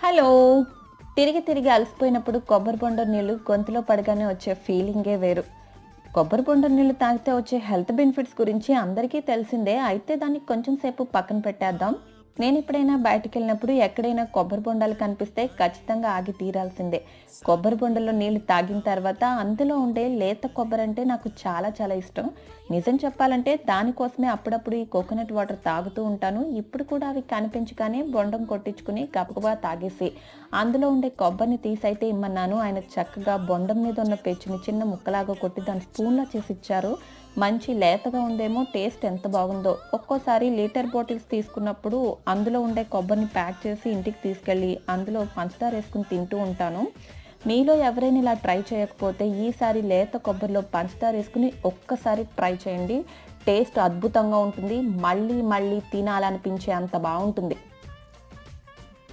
Hello! తిరిగి తిరిగి అలసిపోయినప్పుడు కొబ్బరి బొండం నీళ్ళు గొంతులో పడగానే వచ్చే ఫీలింగే వేరు. కొబ్బరి బొండం నీళ్ళు తాగితే వచ్చే హెల్త్ బెనిఫిట్స్ గురించి అందరికీ తెలిసిందే. అయితే దాన్ని కొంచెం సేపు పక్కన పెట్టేద్దాం. నేనెప్పుడైనా బయటికెళ్ళినప్పుడు ఎక్కడైనా కొబ్బరి బొండాలు కనిపిస్తే ఖచ్చితంగా ఆగి తీరాల్సిందే. కొబ్బరి బొండంలో నీళ్ళు తాగిన తర్వాత అందులో ఉండే లేత కొబ్బరంటే నాకు చాలా చాలా ఇష్టం. నిజం చెప్పాలంటే దానికోసమే అప్పుడప్పుడు ఈ కోకోనట్ వాటర్ తాగుతూ ఉంటాను. ఇప్పుడు కూడా అవి కనిపించగానే బొండం కొట్టించుకుని గబగబా తాగేసి, అందులో ఉండే కొబ్బరిని తీసైతే ఇమ్మన్నాను. ఆయన చక్కగా బొండం మీద ఉన్న పెచ్చుని చిన్న ముక్కలాగా కొట్టి దాన్ని స్పూన్‌లా చేసిచ్చారు. మంచి లేతగా ఉందేమో, టేస్ట్ ఎంత బాగుందో. ఒక్కోసారి లీటర్ బాటిల్స్ తీసుకున్నప్పుడు అందులో ఉండే కొబ్బరిని ప్యాక్ చేసి ఇంటికి తీసుకెళ్ళి అందులో పంచదార ఏసుకొని తింటూ ఉంటాను. మీలో ఎవరైనా ఇలా ట్రై చేయకపోతే ఈసారి లేత కొబ్బరిలో పంచదార ఏసుకొని ఒక్కసారి ట్రై చేయండి. టేస్ట్ అద్భుతంగా ఉంటుంది. మళ్ళీ మళ్ళీ తినాలనిపించే అంత బావుంటుంది.